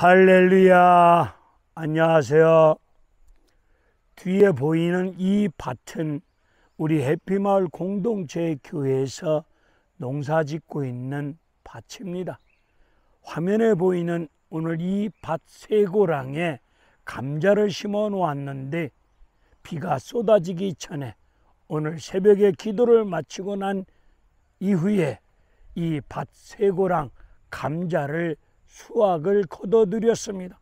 할렐루야. 안녕하세요. 뒤에 보이는 이 밭은 우리 해피마을 공동체 교회에서 농사 짓고 있는 밭입니다. 화면에 보이는 오늘 이 밭 쇠고랑에 감자를 심어 놓았는데 비가 쏟아지기 전에 오늘 새벽에 기도를 마치고 난 이후에 이 밭 쇠고랑 감자를 수확을 거둬들였습니다.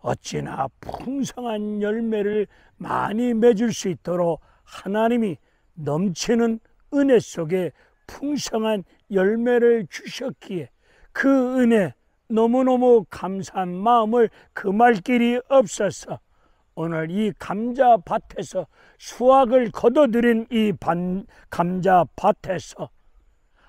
어찌나 풍성한 열매를 많이 맺을 수 있도록 하나님이 넘치는 은혜 속에 풍성한 열매를 주셨기에 그 은혜 너무너무 감사한 마음을 금할 길이 없어서 오늘 이 감자밭에서 수확을 거둬들인 이 감자밭에서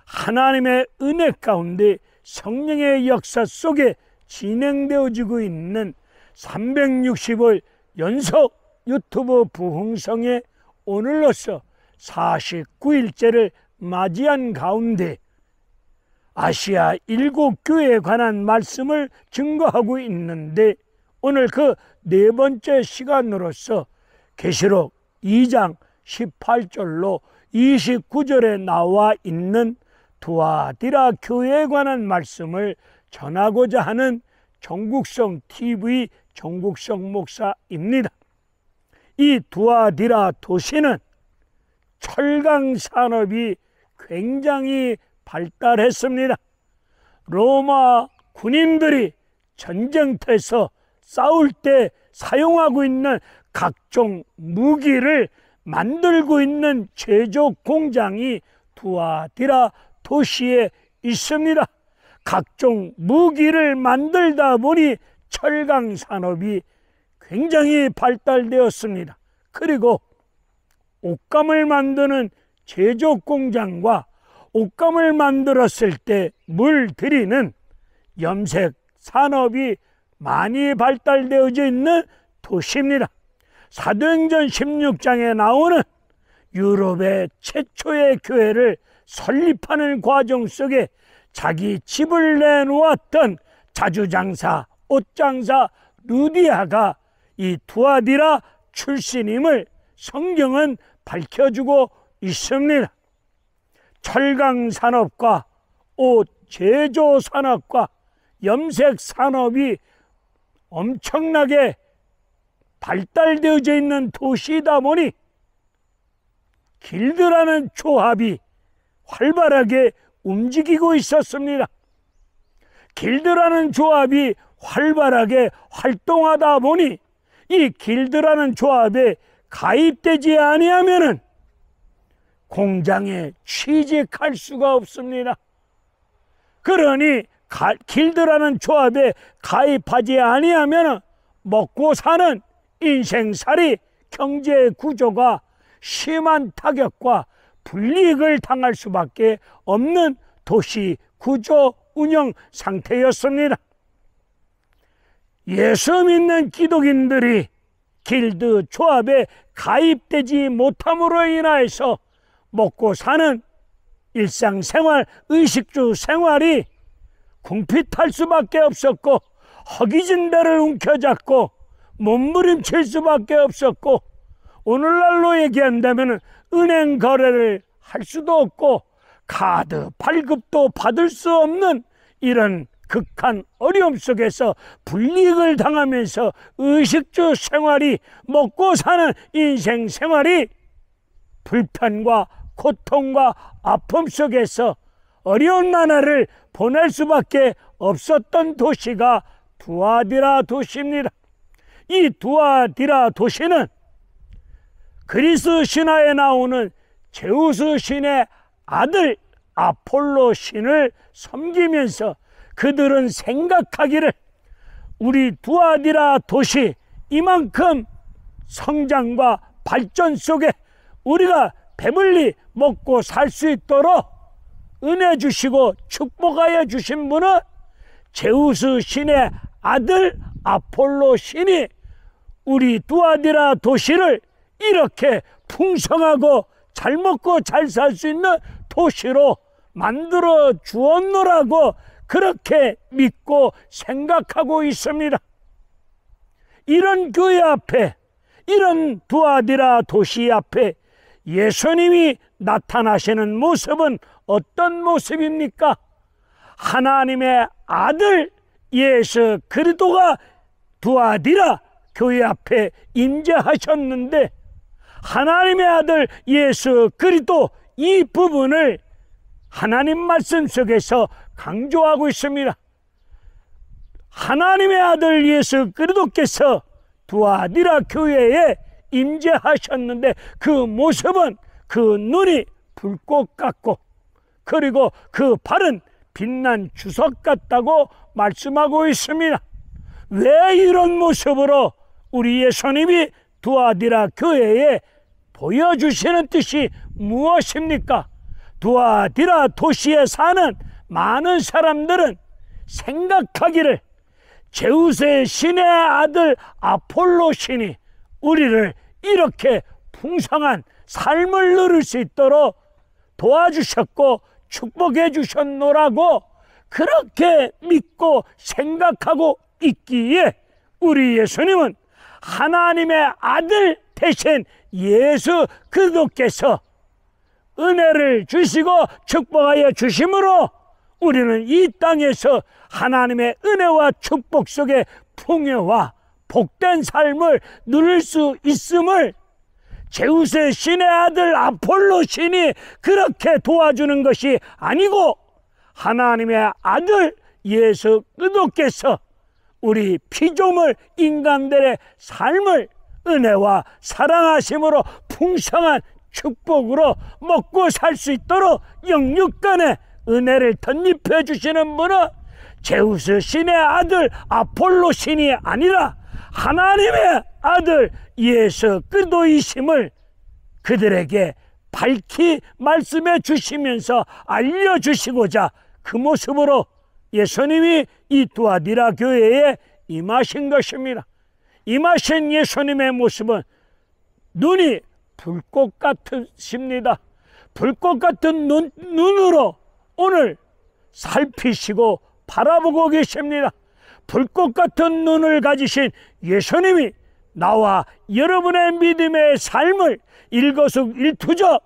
하나님의 은혜 가운데 성령의 역사 속에 진행되어지고 있는 360일 연속 유튜브 부흥성의 오늘로서 49일째를 맞이한 가운데 아시아 7교회에 관한 말씀을 증거하고 있는데 오늘 그 네 번째 시간으로서 계시록 2장 18절로 29절에 나와 있는 두아디라 교회에 관한 말씀을 전하고자 하는 정국성 TV 정국성 목사입니다. 이 두아디라 도시는 철강 산업이 굉장히 발달했습니다. 로마 군인들이 전쟁터에서 싸울 때 사용하고 있는 각종 무기를 만들고 있는 제조 공장이 두아디라 도시에 있습니다. 각종 무기를 만들다 보니 철강 산업이 굉장히 발달되었습니다. 그리고 옷감을 만드는 제조 공장과 옷감을 만들었을 때 물들이는 염색 산업이 많이 발달되어져 있는 도시입니다. 사도행전 16장에 나오는 유럽의 최초의 교회를 설립하는 과정 속에 자기 집을 내놓았던 자주장사, 옷장사 루디아가 이 두아디라 출신임을 성경은 밝혀주고 있습니다. 철강 산업과 옷 제조 산업과 염색 산업이 엄청나게 발달되어져 있는 도시이다 보니 길드라는 조합이 활발하게 움직이고 있었습니다. 길드라는 조합이 활발하게 활동하다 보니 이 길드라는 조합에 가입되지 아니하면은 공장에 취직할 수가 없습니다. 그러니 길드라는 조합에 가입하지 아니하면 먹고 사는 인생살이 경제 구조가 심한 타격과 불이익을 당할 수밖에 없는 도시 구조 운영 상태였습니다. 예수 믿는 기독인들이 길드 조합에 가입되지 못함으로 인하여서 먹고 사는 일상생활, 의식주 생활이 궁핍할 수밖에 없었고 허기진 데를 움켜잡고 몸부림칠 수밖에 없었고 오늘날로 얘기한다면 은행 거래를 할 수도 없고 카드 발급도 받을 수 없는 이런 극한 어려움 속에서 불이익을 당하면서 의식주 생활이 먹고 사는 인생 생활이 불편과 고통과 아픔 속에서 어려운 나날을 보낼 수밖에 없었던 도시가 두아디라 도시입니다. 이 두아디라 도시는 그리스 신화에 나오는 제우스 신의 아들 아폴로 신을 섬기면서 그들은 생각하기를 우리 두아디라 도시 이만큼 성장과 발전 속에 우리가 배불리 먹고 살 수 있도록 은혜 주시고 축복하여 주신 분은 제우스 신의 아들 아폴로 신이 우리 두아디라 도시를 이렇게 풍성하고 잘 먹고 잘 살 수 있는 도시로 만들어 주었노라고 그렇게 믿고 생각하고 있습니다. 이런 교회 앞에, 이런 두아디라 도시 앞에 예수님이 나타나시는 모습은 어떤 모습입니까? 하나님의 아들 예수 그리스도가 두아디라 교회 앞에 임재하셨는데, 하나님의 아들 예수 그리스도, 이 부분을 하나님 말씀 속에서 강조하고 있습니다. 하나님의 아들 예수 그리스도께서 두아디라 교회에 임재하셨는데, 그 모습은 그 눈이 불꽃 같고, 그리고 그 발은 빛난 주석 같다고 말씀하고 있습니다. 왜 이런 모습으로 우리 예수님이 두아디라 교회에 보여주시는 뜻이 무엇입니까? 두아디라 도시에 사는 많은 사람들은 생각하기를 제우스의 신의 아들 아폴로 신이 우리를 이렇게 풍성한 삶을 누릴 수 있도록 도와주셨고 축복해 주셨노라고 그렇게 믿고 생각하고 있기에, 우리 예수님은 하나님의 아들 대신 예수 그리스도께서 은혜를 주시고 축복하여 주심으로 우리는 이 땅에서 하나님의 은혜와 축복 속에 풍요와 복된 삶을 누릴 수 있음을 제우스의 신의 아들 아폴로 신이 그렇게 도와주는 것이 아니고, 하나님의 아들 예수 그리스도께서 우리 피조물 인간들의 삶을 은혜와 사랑하심으로 풍성한 축복으로 먹고 살 수 있도록 영육간에 은혜를 덧입혀 주시는 분은 제우스 신의 아들 아폴로 신이 아니라 하나님의 아들 예수 그리스도이심을 그들에게 밝히 말씀해 주시면서 알려주시고자 그 모습으로 예수님이 이 두아디라 교회에 임하신 것입니다. 임하신 예수님의 모습은 눈이 불꽃 같으십니다. 불꽃 같은 눈으로 오늘 살피시고 바라보고 계십니다. 불꽃 같은 눈을 가지신 예수님이 나와 여러분의 믿음의 삶을 일거수일투족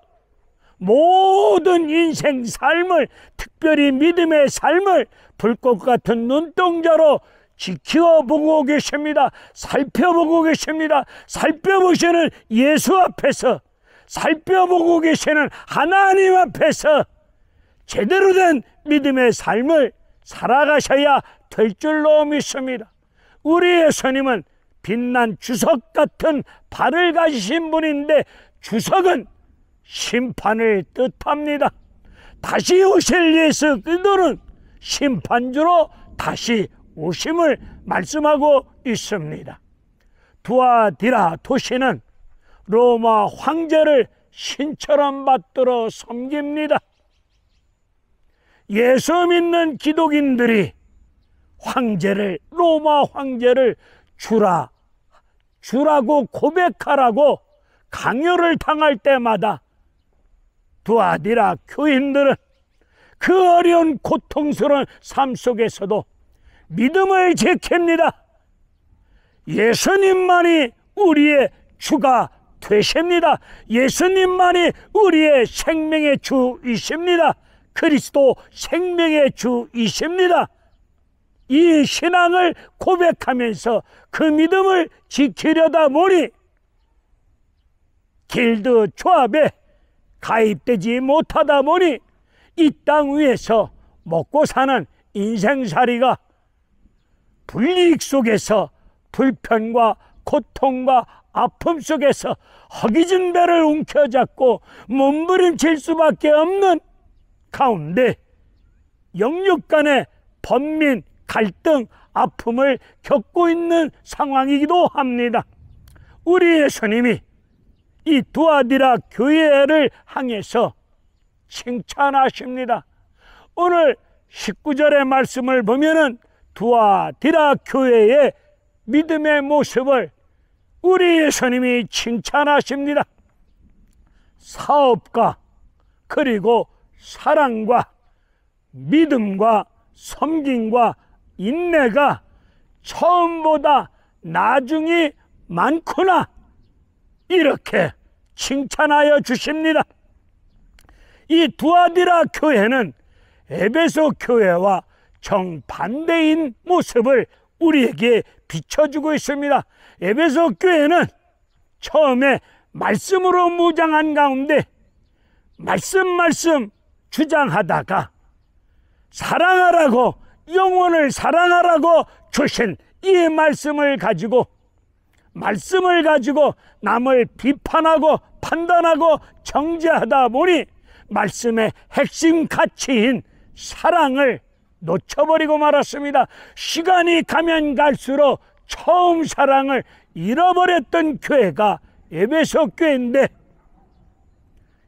모든 인생 삶을, 특별히 믿음의 삶을 불꽃 같은 눈동자로 지켜보고 계십니다. 살펴보고 계십니다. 살펴보시는 예수 앞에서, 살펴보고 계시는 하나님 앞에서 제대로 된 믿음의 삶을 살아가셔야 될 줄로 믿습니다. 우리 예수님은 빛난 주석 같은 발을 가지신 분인데, 주석은 심판을 뜻합니다. 다시 오실 예수 그리스도는 심판주로 다시 오심을 말씀하고 있습니다. 두아디라 도시는 로마 황제를 신처럼 받들어 섬깁니다. 예수 믿는 기독인들이 로마 황제를 주라고 고백하라고 강요를 당할 때마다 두아디라 교인들은 그 어려운 고통스러운 삶 속에서도 믿음을 지킵니다. 예수님만이 우리의 주가 되십니다. 예수님만이 우리의 생명의 주이십니다. 그리스도 생명의 주이십니다. 이 신앙을 고백하면서 그 믿음을 지키려다 보니 길드 조합에 가입되지 못하다 보니 이 땅 위에서 먹고 사는 인생살이가 불이익 속에서, 불편과 고통과 아픔 속에서 허기진 배를 움켜잡고 몸부림칠 수밖에 없는 가운데 영육 간의 번민, 갈등, 아픔을 겪고 있는 상황이기도 합니다. 우리 예수님이 이 두아디라 교회를 향해서 칭찬하십니다. 오늘 19절의 말씀을 보면은 두아디라 교회의 믿음의 모습을 우리 예수님이 칭찬하십니다. 사업과 그리고 사랑과 믿음과 섬김과 인내가 처음보다 나중이 많구나, 이렇게 칭찬하여 주십니다. 이 두아디라 교회는 에베소 교회와 정반대인 모습을 우리에게 비춰주고 있습니다. 에베소 교회는 처음에 말씀으로 무장한 가운데 말씀 주장하다가 사랑하라고, 영혼을 사랑하라고 주신 이 말씀을 가지고 남을 비판하고 판단하고 정죄하다 보니 말씀의 핵심 가치인 사랑을 놓쳐버리고 말았습니다. 시간이 가면 갈수록 처음 사랑을 잃어버렸던 교회가 에베소 교회인데,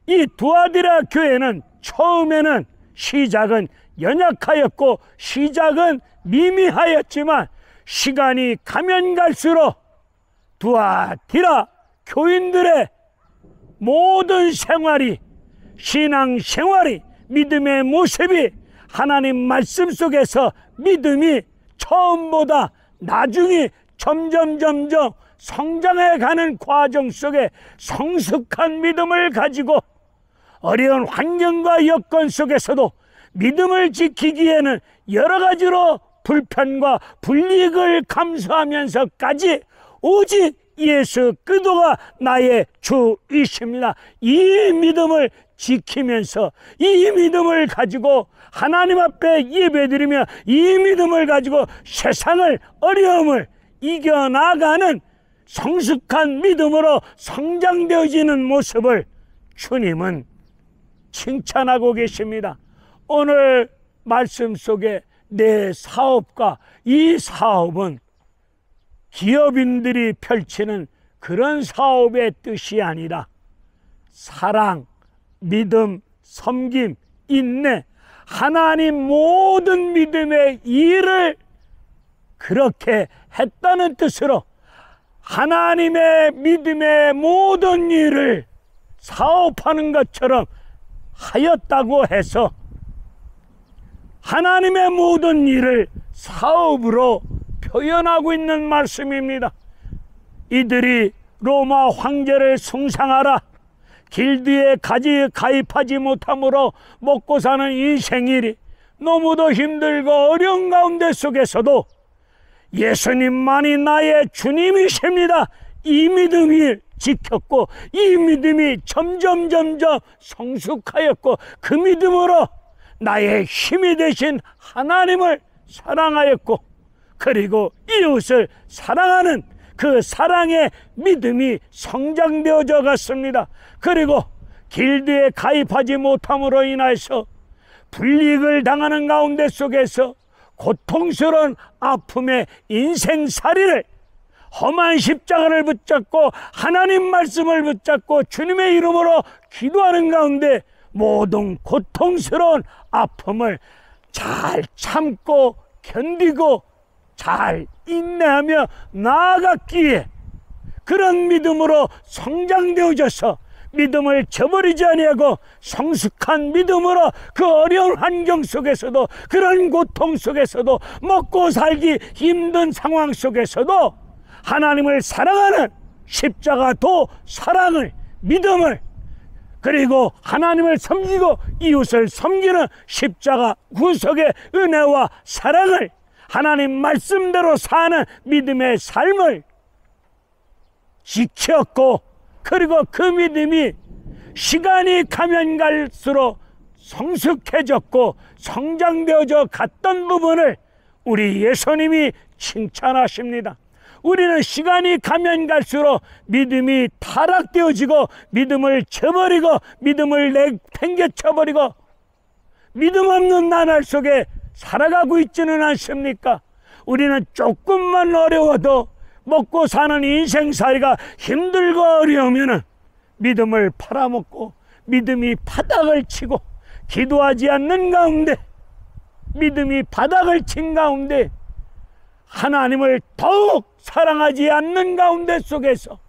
이 두아디라 교회는 처음에는 시작은 연약하였고 시작은 미미하였지만 시간이 가면 갈수록 두아디라 교인들의 모든 생활이, 신앙생활이, 믿음의 모습이 하나님 말씀 속에서 믿음이 처음보다 나중에 점점 성장해가는 과정 속에 성숙한 믿음을 가지고 어려운 환경과 여건 속에서도 믿음을 지키기에는 여러 가지로 불편과 불이익을 감수하면서까지 오직 예수 그리스도가 나의 주이십니다. 이 믿음을 지키면서, 이 믿음을 가지고 하나님 앞에 예배드리며, 이 믿음을 가지고 세상을, 어려움을 이겨나가는 성숙한 믿음으로 성장되어지는 모습을 주님은 칭찬하고 계십니다. 오늘 말씀 속에 내 사업과 이 사업은 기업인들이 펼치는 그런 사업의 뜻이 아니라 사랑, 믿음, 섬김, 인내, 하나님 모든 믿음의 일을 그렇게 했다는 뜻으로 하나님의 믿음의 모든 일을 사업하는 것처럼 하였다고 해서 하나님의 모든 일을 사업으로 표현하고 있는 말씀입니다. 이들이 로마 황제를 숭상하라, 길드에 가입하지 못함으로 먹고 사는 인생일이 너무도 힘들고 어려운 가운데 속에서도 예수님만이 나의 주님이십니다, 이 믿음이 지켰고, 이 믿음이 점점 성숙하였고, 그 믿음으로 나의 힘이 되신 하나님을 사랑하였고, 그리고 이웃을 사랑하는 그 사랑의 믿음이 성장되어져 갔습니다. 그리고 길드에 가입하지 못함으로 인해서 불이익을 당하는 가운데 속에서 고통스러운 아픔의 인생살이를 험한 십자가를 붙잡고 하나님 말씀을 붙잡고 주님의 이름으로 기도하는 가운데 모든 고통스러운 아픔을 잘 참고 견디고 잘 인내하며 나아갔기에 그런 믿음으로 성장되어져서 믿음을 저버리지 아니하고 성숙한 믿음으로 그 어려운 환경 속에서도, 그런 고통 속에서도, 먹고 살기 힘든 상황 속에서도 하나님을 사랑하는 십자가도 사랑을, 믿음을, 그리고 하나님을 섬기고 이웃을 섬기는 십자가 구속의 은혜와 사랑을, 하나님 말씀대로 사는 믿음의 삶을 지켰고, 그리고 그 믿음이 시간이 가면 갈수록 성숙해졌고 성장되어져 갔던 부분을 우리 예수님이 칭찬하십니다. 우리는 시간이 가면 갈수록 믿음이 타락되어지고 믿음을 저버리고 믿음을 내팽개쳐버리고 믿음 없는 나날 속에 살아가고 있지는 않습니까? 우리는 조금만 어려워도, 먹고 사는 인생살이가 힘들고 어려우면 믿음을 팔아먹고 믿음이 바닥을 치고, 기도하지 않는 가운데 믿음이 바닥을 친 가운데 하나님을 더욱 사랑하지 않는 가운데 속에서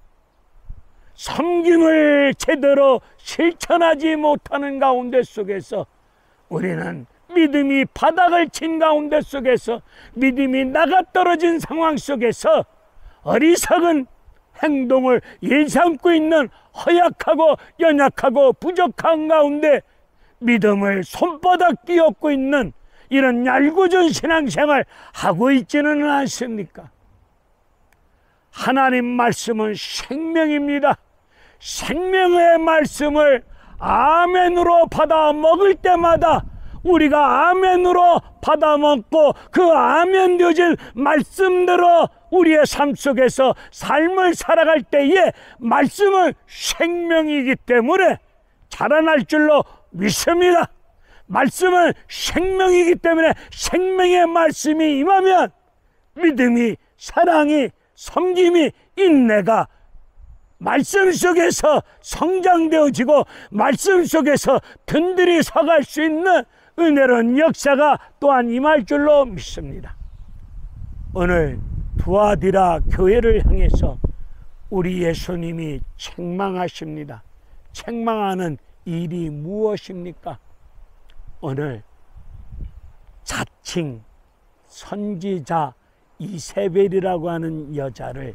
섬김을 제대로 실천하지 못하는 가운데 속에서 우리는 믿음이 바닥을 친 가운데 속에서, 믿음이 나가떨어진 상황 속에서 어리석은 행동을 일삼고 있는 허약하고 연약하고 부족한 가운데 믿음을 손바닥 띄얹고 있는 이런 얄궂은 신앙생활 하고 있지는 않습니까? 하나님 말씀은 생명입니다. 생명의 말씀을 아멘으로 받아 먹을 때마다 우리가 아멘으로 받아 먹고 그 아멘 되어진 말씀대로 우리의 삶 속에서 삶을 살아갈 때에 말씀은 생명이기 때문에 자라날 줄로 믿습니다. 말씀은 생명이기 때문에 생명의 말씀이 임하면 믿음이, 사랑이, 섬김이, 인내가 말씀 속에서 성장되어지고 말씀 속에서 든든히 서갈 수 있는 은혜로운 역사가 또한 임할 줄로 믿습니다. 오늘 두아디라 교회를 향해서 우리 예수님이 책망하십니다. 책망하는 일이 무엇입니까? 오늘 자칭 선지자 이세벨이라고 하는 여자를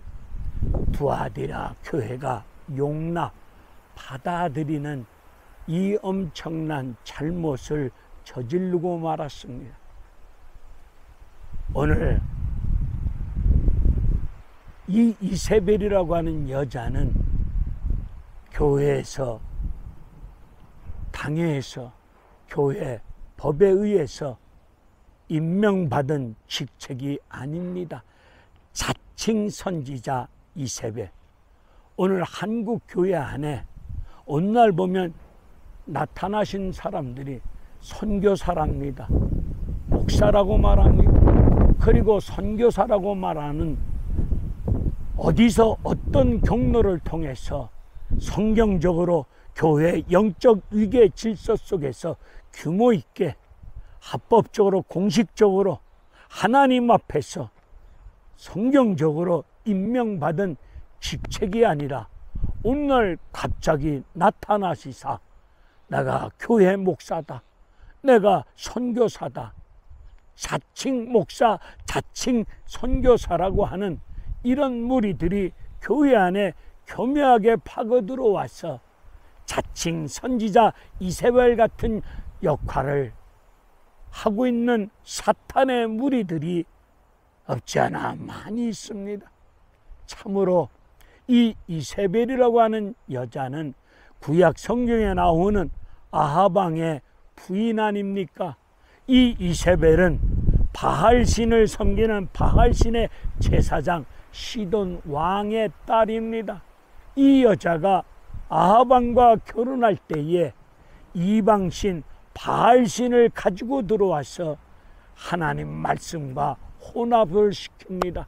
두아디라 교회가 용납, 받아들이는 이 엄청난 잘못을 저지르고 말았습니다. 오늘 이 이세벨이라고 하는 여자는 교회에서, 당회에서, 교회 법에 의해서 임명받은 직책이 아닙니다. 자칭 선지자 이세벨. 오늘 한국 교회 안에 어느 날 보면 나타나신 사람들이 선교사랍니다. 목사라고 말합니다. 그리고 선교사라고 말하는 어디서 어떤 경로를 통해서 성경적으로 교회 영적 위계 질서 속에서 규모 있게 합법적으로 공식적으로 하나님 앞에서 성경적으로 임명받은 직책이 아니라 오늘 갑자기 나타나시사 내가 교회 목사다, 내가 선교사다, 자칭 목사, 자칭 선교사라고 하는 이런 무리들이 교회 안에 교묘하게 파고들어와서 자칭 선지자 이세벨 같은 역할을 하고 있는 사탄의 무리들이 없지 않아 많이 있습니다. 참으로 이 이세벨이라고 하는 여자는 구약 성경에 나오는 아하방의 부인 아닙니까? 이 이세벨은 바알신을 섬기는 바알신의 제사장 시돈 왕의 딸입니다. 이 여자가 아하방과 결혼할 때에 이방신 바알신을 가지고 들어와서 하나님 말씀과 혼합을 시킵니다.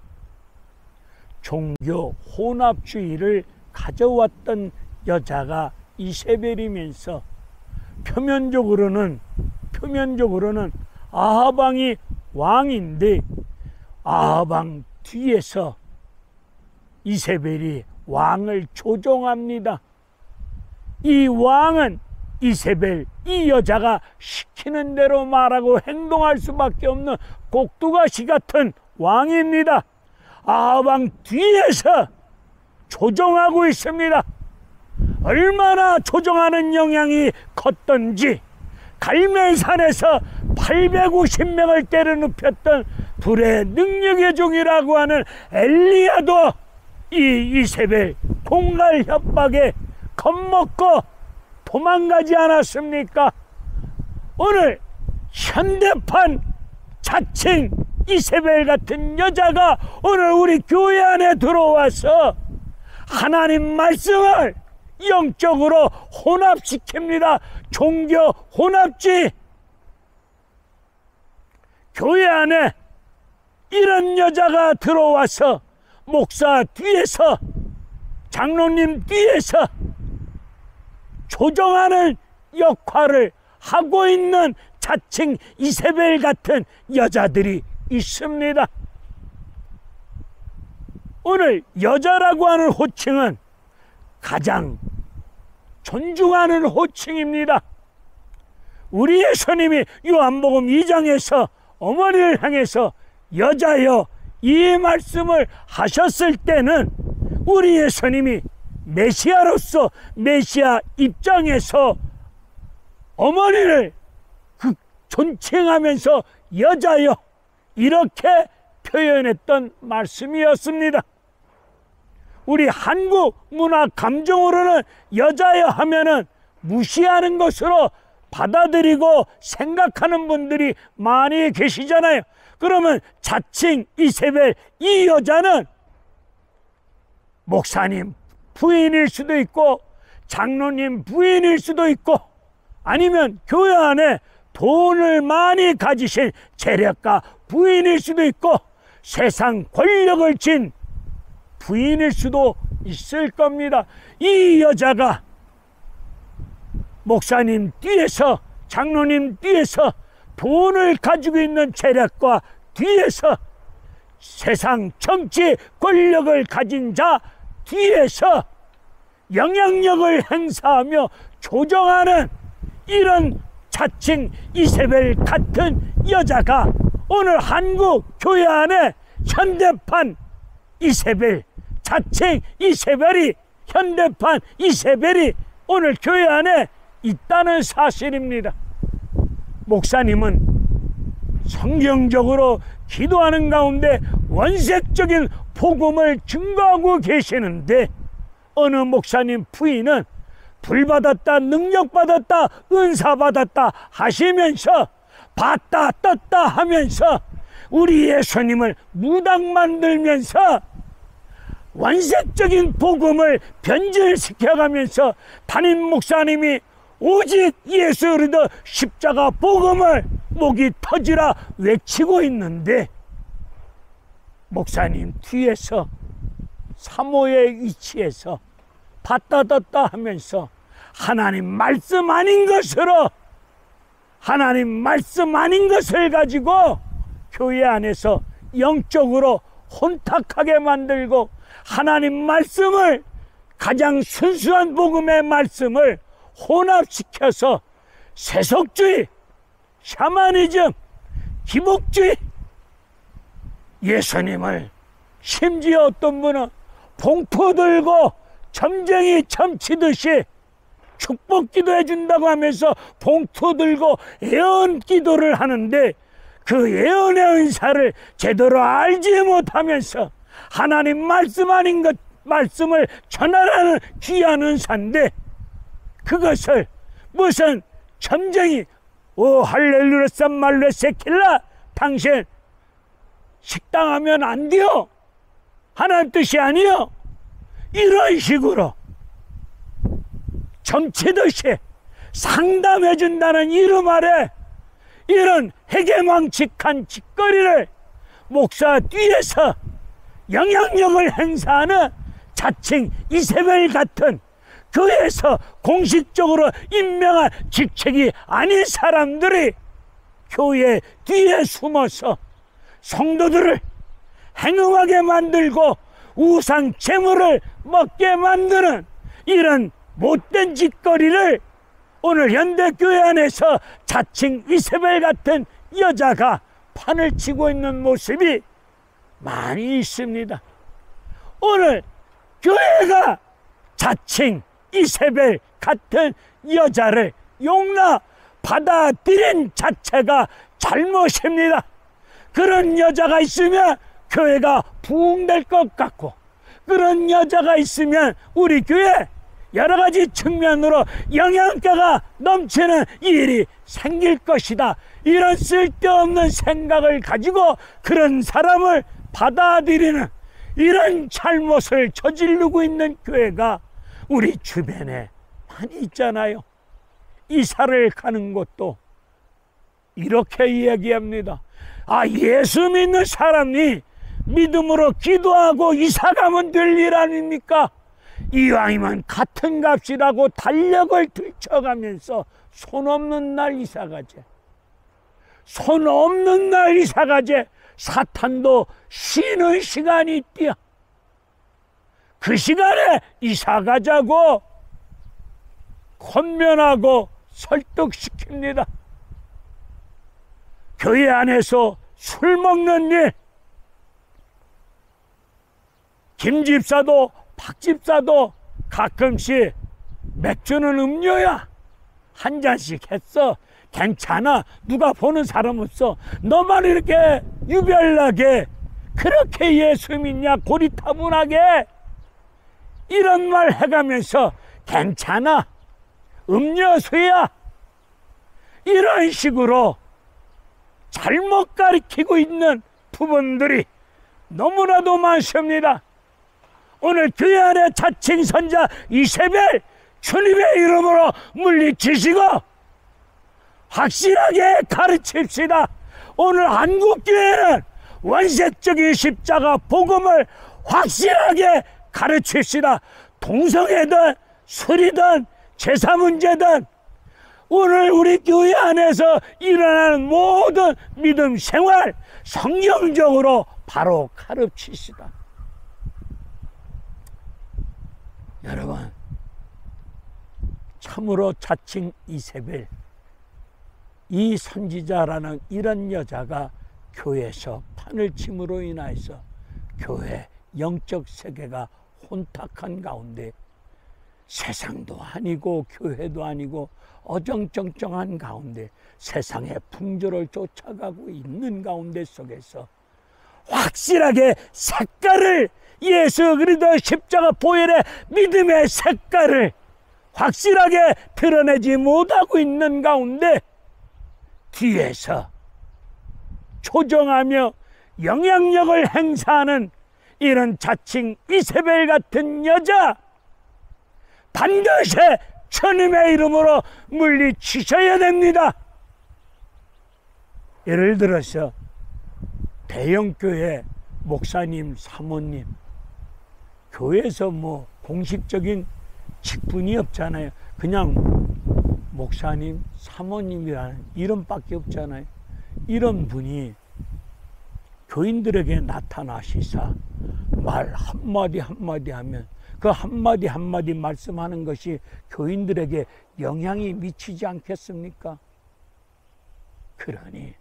종교 혼합주의를 가져왔던 여자가 이세벨이면서 표면적으로는 아하방이 왕인데 아하방 뒤에서 이세벨이 왕을 조종합니다. 이 왕은 이세벨, 이 여자가 시키는 대로 말하고 행동할 수밖에 없는 꼭두가시 같은 왕입니다. 아하방 뒤에서 조종하고 있습니다. 얼마나 조종하는 영향이 컸던지 갈멜산에서 850명을 때려눕혔던 불의 능력의 종이라고 하는 엘리야도 이 이세벨 공갈 협박에 겁먹고 도망가지 않았습니까? 오늘 현대판 자칭 이세벨 같은 여자가 오늘 우리 교회 안에 들어와서 하나님 말씀을 영적으로 혼합시킵니다. 종교 혼합주의. 교회 안에 이런 여자가 들어와서 목사 뒤에서, 장로님 뒤에서 조종하는 역할을 하고 있는 자칭 이세벨 같은 여자들이 있습니다. 오늘 여자라고 하는 호칭은 가장 존중하는 호칭입니다. 우리 예수님이 요한복음 2장에서 어머니를 향해서 여자여 이 말씀을 하셨을 때는 우리 예수님이 메시아로서 메시아 입장에서 어머니를 존칭하면서 여자여 이렇게 표현했던 말씀이었습니다. 우리 한국 문화 감정으로는 여자여 하면은 무시하는 것으로 받아들이고 생각하는 분들이 많이 계시잖아요. 그러면 자칭 이세벨 이 여자는 목사님 부인일 수도 있고 장로님 부인일 수도 있고 아니면 교회 안에 돈을 많이 가지신 재력가 부인일 수도 있고 세상 권력을 쥔 부인일 수도 있을 겁니다. 이 여자가 목사님 뒤에서 장로님 뒤에서 돈을 가지고 있는 재력가 뒤에서 세상 정치 권력을 가진 자 뒤에서 영향력을 행사하며 조정하는 이런 자칭 이세벨 같은 여자가 오늘 한국 교회 안에 현대판 이세벨, 자칭 이세벨이 현대판 이세벨이 오늘 교회 안에 있다는 사실입니다. 목사님은 성경적으로 기도하는 가운데 원색적인 복음을 증거하고 계시는데 어느 목사님 부인은 불받았다 능력받았다 은사받았다 하시면서 봤다 떴다 하면서 우리 예수님을 무당 만들면서 원색적인 복음을 변질시켜가면서 담임 목사님이 오직 예수 그리스도 십자가 복음을 목이 터지라 외치고 있는데 목사님 뒤에서 사모의 위치에서 봤다 떴다 하면서 하나님 말씀 아닌 것으로 하나님 말씀 아닌 것을 가지고 교회 안에서 영적으로 혼탁하게 만들고 하나님 말씀을 가장 순수한 복음의 말씀을 혼합시켜서 세속주의, 샤머니즘, 기복주의 예수님을 심지어 어떤 분은 봉투 들고 점쟁이 점치듯이 축복 기도해 준다고 하면서 봉투 들고 예언 기도를 하는데 그 예언의 은사를 제대로 알지 못하면서 하나님 말씀 아닌 것 말씀을 전하라는 귀한 은사인데 그것을 무슨 점쟁이 오 할렐루야 쌈말레 세킬라 당신 식당하면 안 돼요 하나님 뜻이 아니요 이런 식으로 점치듯이 상담해 준다는 이름 아래 이런 해괴망측한 짓거리를 목사 뒤에서 영향력을 행사하는 자칭 이세벨 같은 교회에서 공식적으로 임명한 직책이 아닌 사람들이 교회 뒤에 숨어서 성도들을 행음하게 만들고 우상 제물을 먹게 만드는 이런 못된 짓거리를 오늘 현대교회 안에서 자칭 이세벨 같은 여자가 판을 치고 있는 모습이 많이 있습니다. 오늘 교회가 자칭 이세벨 같은 여자를 용납 받아들인 자체가 잘못입니다. 그런 여자가 있으면 교회가 부흥될 것 같고 그런 여자가 있으면 우리 교회 여러 가지 측면으로 영양가가 넘치는 일이 생길 것이다. 이런 쓸데없는 생각을 가지고 그런 사람을 받아들이는 이런 잘못을 저지르고 있는 교회가 우리 주변에 많이 있잖아요. 이사를 가는 것도 이렇게 이야기합니다. 아, 예수 믿는 사람이 믿음으로 기도하고 이사 가면 될 일 아닙니까? 이왕이면 같은 값이라고 달력을 들쳐가면서 손 없는 날 이사 가재. 손 없는 날 이사 가재. 사탄도 쉬는 시간이 있디야. 그 시간에 이사 가자고 권면하고 설득시킵니다. 교회 안에서 술 먹는 일, 김 집사도 박 집사도 가끔씩 맥주는 음료야, 한 잔씩 했어, 괜찮아, 누가 보는 사람 없어, 너만 이렇게 유별나게 그렇게 예수 믿냐, 고리타분하게 이런 말 해가면서 괜찮아, 음료수야, 이런 식으로 잘못 가르치고 있는 부분들이 너무나도 많습니다. 오늘 교회 안에 자칭 선자 이세벨 주님의 이름으로 물리치시고 확실하게 가르칩시다. 오늘 한국교회는 원색적인 십자가 복음을 확실하게 가르칩시다. 동성애든 술이든 제사 문제든 오늘 우리 교회 안에서 일어나는 모든 믿음 생활 성경적으로 바로 가르치시다. 여러분, 참으로 자칭 이세벨, 이 선지자라는 이런 여자가 교회에서 판을 침으로 인하여서 교회 영적 세계가 혼탁한 가운데, 세상도 아니고 교회도 아니고 어정쩡쩡한 가운데 세상의 풍조를 쫓아가고 있는 가운데 속에서 확실하게 색깔을, 예수 그리스도 십자가 보혈의 믿음의 색깔을 확실하게 드러내지 못하고 있는 가운데 뒤에서 조정하며 영향력을 행사하는 이런 자칭 이세벨 같은 여자, 반드시 주님의 이름으로 물리치셔야 됩니다. 예를 들어서 대형교회 목사님, 사모님, 교회에서 뭐 공식적인 직분이 없잖아요. 그냥 목사님, 사모님이라는 이름밖에 없잖아요. 이런 분이 교인들에게 나타나시사 말 한마디 한마디 하면 그 한마디 한마디 말씀하는 것이 교인들에게 영향이 미치지 않겠습니까? 그러니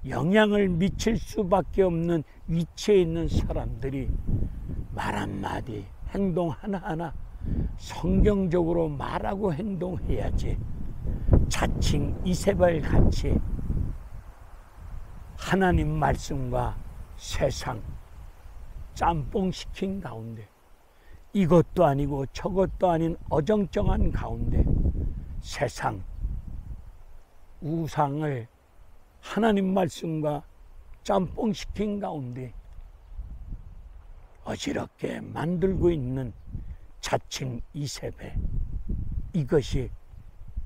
영향을 미칠 수밖에 없는 위치에 있는 사람들이 말 한마디, 행동 하나하나 성경적으로 말하고 행동해야지, 자칭 이세벨 같이 하나님 말씀과 세상 짬뽕시킨 가운데, 이것도 아니고 저것도 아닌 어정쩡한 가운데 세상 우상을 하나님 말씀과 짬뽕시킨 가운데 어지럽게 만들고 있는 자칭 이세벨, 이것이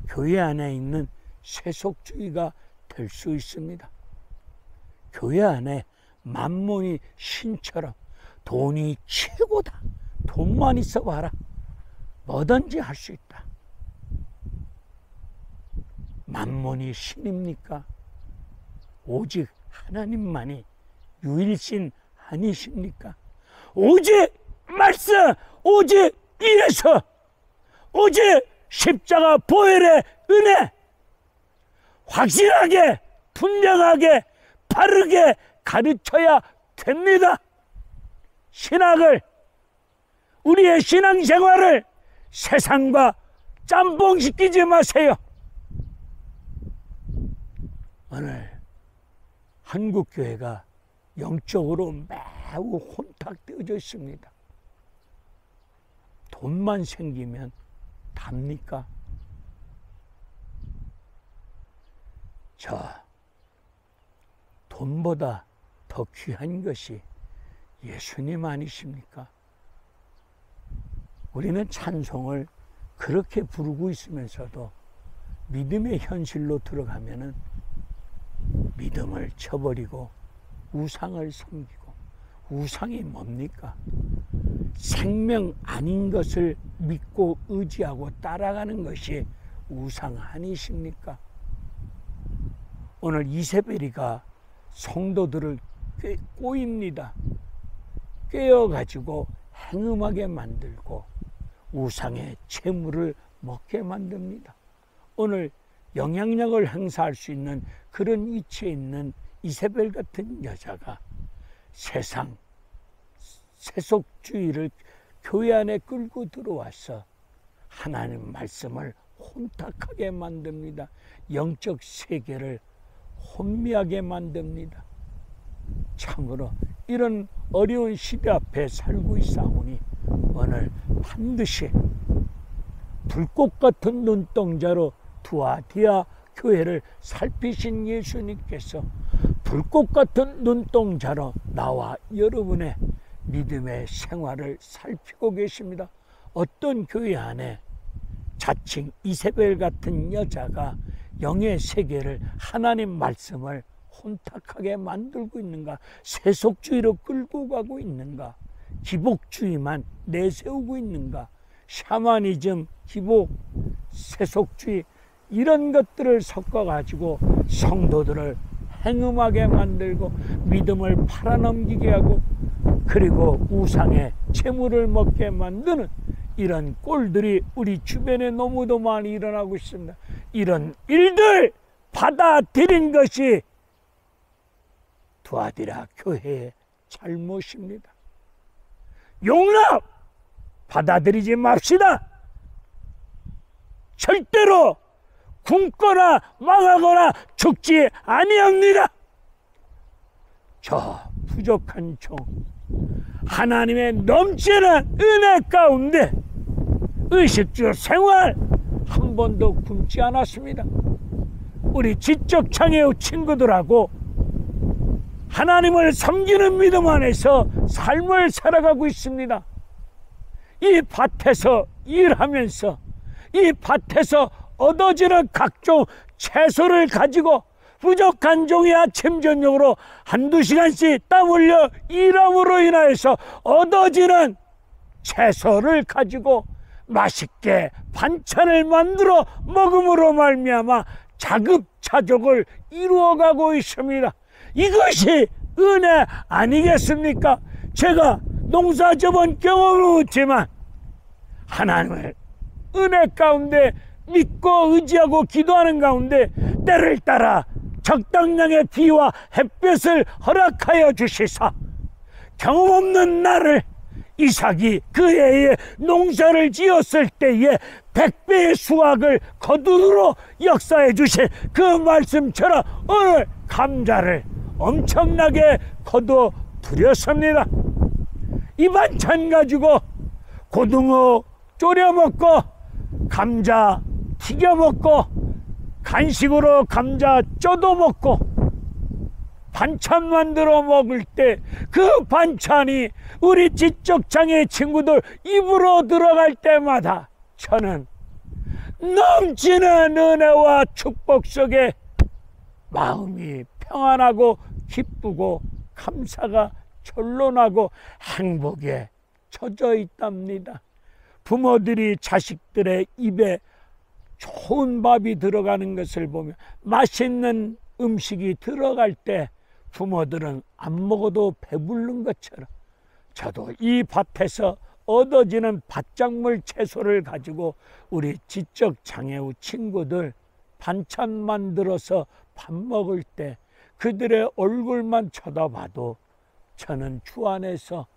교회 안에 있는 세속주의가 될 수 있습니다. 교회 안에 만몬이 신처럼 돈이 최고다, 돈만 있어 봐라, 뭐든지 할 수 있다. 만몬이 신입니까? 오직 하나님만이 유일신 아니십니까? 오직 말씀, 오직 예수, 오직 십자가 보혈의 은혜, 확실하게 분명하게 바르게 가르쳐야 됩니다. 신학을, 우리의 신앙생활을 세상과 짬뽕시키지 마세요. 오늘 한국교회가 영적으로 매우 혼탁되어져 있습니다. 돈만 생기면 답니까? 돈보다 더 귀한 것이 예수님 아니십니까? 우리는 찬송을 그렇게 부르고 있으면서도 믿음의 현실로 들어가면은 믿음을 쳐버리고 우상을 섬기고, 우상이 뭡니까? 생명 아닌 것을 믿고 의지하고 따라가는 것이 우상 아니십니까? 오늘 이세벨이가 성도들을 꼬입니다. 꿰어가지고 행음하게 만들고 우상의 재물을 먹게 만듭니다. 오늘 영향력을 행사할 수 있는 그런 위치에 있는 이세벨 같은 여자가 세상 세속주의를 교회 안에 끌고 들어와서 하나님 말씀을 혼탁하게 만듭니다. 영적 세계를 혼미하게 만듭니다. 참으로 이런 어려운 시대 앞에 살고 있사오니 오늘 반드시 불꽃 같은 눈동자로 두아디아 교회를 살피신 예수님께서 불꽃 같은 눈동자로 나와 여러분의 믿음의 생활을 살피고 계십니다. 어떤 교회 안에 자칭 이세벨 같은 여자가 영의 세계를 하나님 말씀을 혼탁하게 만들고 있는가? 세속주의로 끌고 가고 있는가? 기복주의만 내세우고 있는가? 샤머니즘, 기복, 세속주의 이런 것들을 섞어가지고 성도들을 행음하게 만들고 믿음을 팔아넘기게 하고 그리고 우상의 재물을 먹게 만드는 이런 꼴들이 우리 주변에 너무도 많이 일어나고 있습니다. 이런 일들 받아들인 것이 두아디라 교회의 잘못입니다. 용납 받아들이지 맙시다. 절대로 굶거나 망하거나 죽지 아니합니다. 저 부족한 종 하나님의 넘치는 은혜 가운데 의식주 생활 한 번도 굶지 않았습니다. 우리 지적 장애의 친구들하고 하나님을 섬기는 믿음 안에서 삶을 살아가고 있습니다. 이 밭에서 일하면서 이 밭에서 얻어지는 각종 채소를 가지고 부족한 종이 아침 저녁으로 한두 시간씩 땀 흘려 일함으로 인하여서 얻어지는 채소를 가지고 맛있게 반찬을 만들어 먹음으로 말미암아 자급자족을 이루어가고 있습니다. 이것이 은혜 아니겠습니까? 제가 농사 져본 경험은 없지만 하나님을 은혜 가운데 믿고 의지하고 기도하는 가운데 때를 따라 적당량의 비와 햇볕을 허락하여 주시사 경험 없는 나를 이삭이 그 해에 농사를 지었을 때에 100배의 수확을 거두도록 역사해 주신 그 말씀처럼 오늘 감자를 엄청나게 거둬 드렸습니다. 이 반찬 가지고 고등어 졸여 먹고 감자 튀겨 먹고 간식으로 감자 쪄도 먹고 반찬 만들어 먹을 때 그 반찬이 우리 지적장애 친구들 입으로 들어갈 때마다 저는 넘치는 은혜와 축복 속에 마음이 평안하고 기쁘고 감사가 절로 나고 행복에 젖어 있답니다. 부모들이 자식들의 입에 좋은 밥이 들어가는 것을 보며 맛있는 음식이 들어갈 때 부모들은 안 먹어도 배부른 것처럼 저도 이 밭에서 얻어지는 밭작물 채소를 가지고 우리 지적 장애우 친구들 반찬 만들어서 밥 먹을 때 그들의 얼굴만 쳐다봐도 저는 주 안에서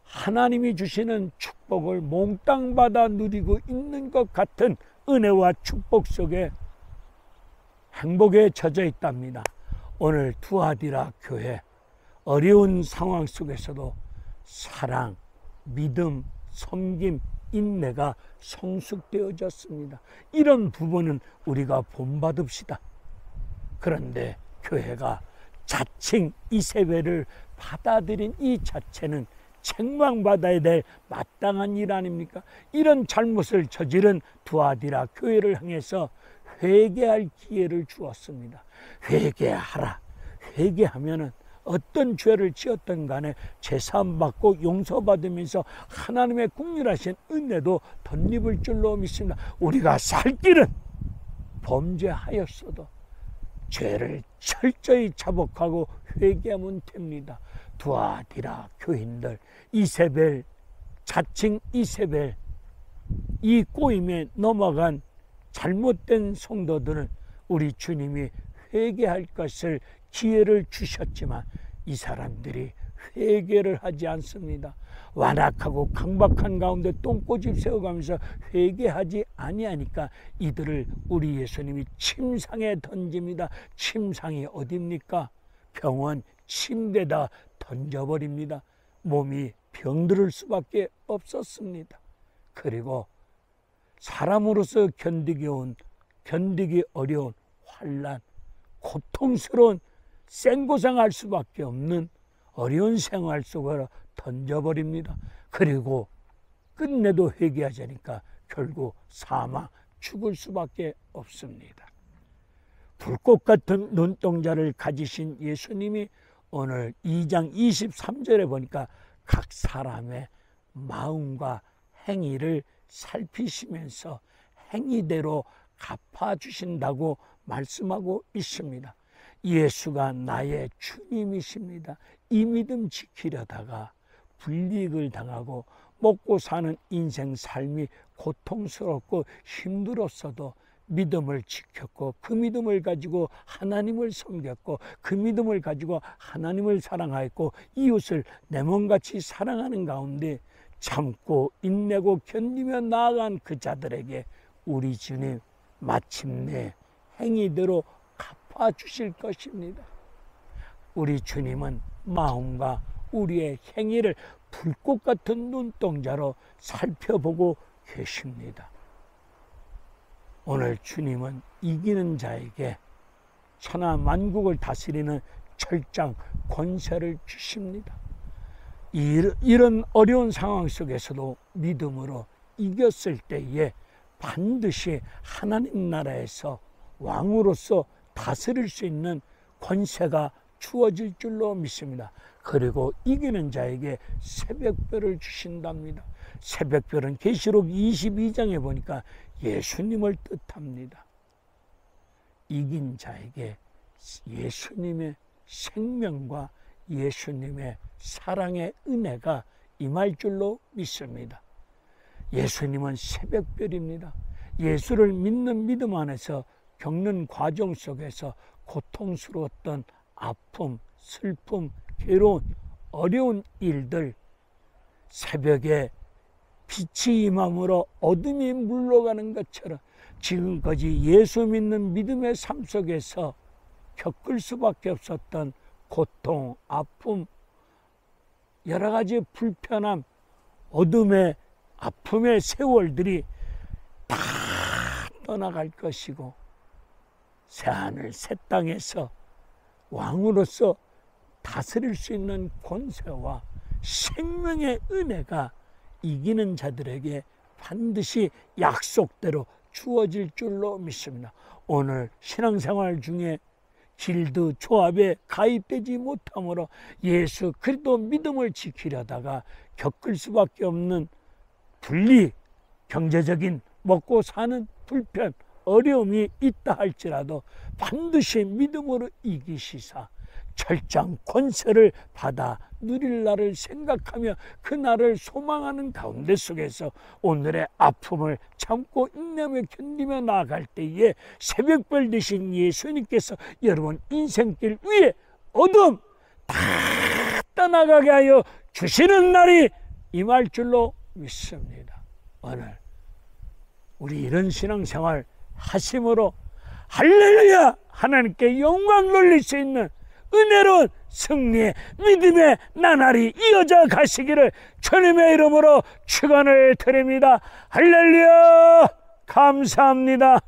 하나님이 주시는 축복을 몽땅 받아 누리고 있는 것 같은 은혜와 축복 속에 행복에 젖어 있답니다. 오늘 두아디라 교회 어려운 상황 속에서도 사랑, 믿음, 섬김, 인내가 성숙되어졌습니다. 이런 부분은 우리가 본받읍시다. 그런데 교회가 자칭 이세벨을 받아들인 이 자체는 책망받아야 될 마땅한 일 아닙니까? 이런 잘못을 저지른 두아디라 교회를 향해서 회개할 기회를 주었습니다. 회개하라. 회개하면은 어떤 죄를 지었던 간에 제사함 받고 용서받으면서 하나님의 국률하신 은혜도 덧입을 줄로 믿습니다. 우리가 살 길은 범죄하였어도 죄를 철저히 자복하고 회개하면 됩니다. 두아디라 교인들, 이세벨, 자칭 이세벨, 이 꼬임에 넘어간 잘못된 성도들은 우리 주님이 회개할 것을 기회를 주셨지만 이 사람들이 회개를 하지 않습니다. 완악하고 강박한 가운데 똥꼬집 세워가면서 회개하지 아니하니까 이들을 우리 예수님이 침상에 던집니다. 침상이 어디입니까? 병원 침대에다 던져버립니다. 몸이 병들을 수밖에 없었습니다. 그리고 사람으로서 견디기 어려운 환난, 고통스러운 생고생할 수밖에 없는 어려운 생활 속으로 던져버립니다. 그리고 끝내도 회개하자니까 결국 사망, 죽을 수밖에 없습니다. 불꽃 같은 눈동자를 가지신 예수님이 오늘 2장 23절에 보니까 각 사람의 마음과 행위를 살피시면서 행위대로 갚아주신다고 말씀하고 있습니다. 예수가 나의 주님이십니다. 이 믿음 지키려다가 불이익을 당하고 먹고 사는 인생 삶이 고통스럽고 힘들었어도 믿음을 지켰고 그 믿음을 가지고 하나님을 섬겼고 그 믿음을 가지고 하나님을 사랑하였고 이웃을 내 몸같이 사랑하는 가운데 참고 인내고 견디며 나아간 그 자들에게 우리 주님 마침내 행위대로 갚아주실 것입니다. 우리 주님은 마음과 우리의 행위를 불꽃 같은 눈동자로 살펴보고 계십니다. 오늘 주님은 이기는 자에게 천하 만국을 다스리는 철장 권세를 주십니다. 이런 어려운 상황 속에서도 믿음으로 이겼을 때에 반드시 하나님 나라에서 왕으로서 다스릴 수 있는 권세가 주어질 줄로 믿습니다. 그리고 이기는 자에게 새벽별을 주신답니다. 새벽별은 계시록 22장에 보니까 예수님을 뜻합니다. 이긴 자에게 예수님의 생명과 예수님의 사랑의 은혜가 임할 줄로 믿습니다. 예수님은 새벽별입니다. 예수를 믿는 믿음 안에서 겪는 과정 속에서 고통스러웠던 아픔, 슬픔, 괴로운 어려운 일들, 새벽에 빛이 임함으로 어둠이 물러가는 것처럼 지금까지 예수 믿는 믿음의 삶 속에서 겪을 수밖에 없었던 고통, 아픔, 여러 가지 불편함, 어둠의 아픔의 세월들이 다 떠나갈 것이고 새하늘 새 땅에서 왕으로서 다스릴 수 있는 권세와 생명의 은혜가 이기는 자들에게 반드시 약속대로 주어질 줄로 믿습니다. 오늘 신앙생활 중에 길드 조합에 가입되지 못함으로 예수 그리스도 믿음을 지키려다가 겪을 수밖에 없는 분리, 경제적인 먹고 사는 불편, 어려움이 있다 할지라도 반드시 믿음으로 이기시사 철장 권세를 받아 누릴 날을 생각하며 그 날을 소망하는 가운데 속에서 오늘의 아픔을 참고 인내하며 견디며 나아갈 때에 새벽별 되신 예수님께서 여러분 인생길 위에 어둠 다 떠나가게 하여 주시는 날이 임할 줄로 믿습니다. 오늘 우리 이런 신앙생활 하심으로 할렐루야 하나님께 영광 돌릴 수 있는 은혜로운 승리의 믿음의 나날이 이어져 가시기를 주님의 이름으로 축원을 드립니다. 할렐루야 감사합니다.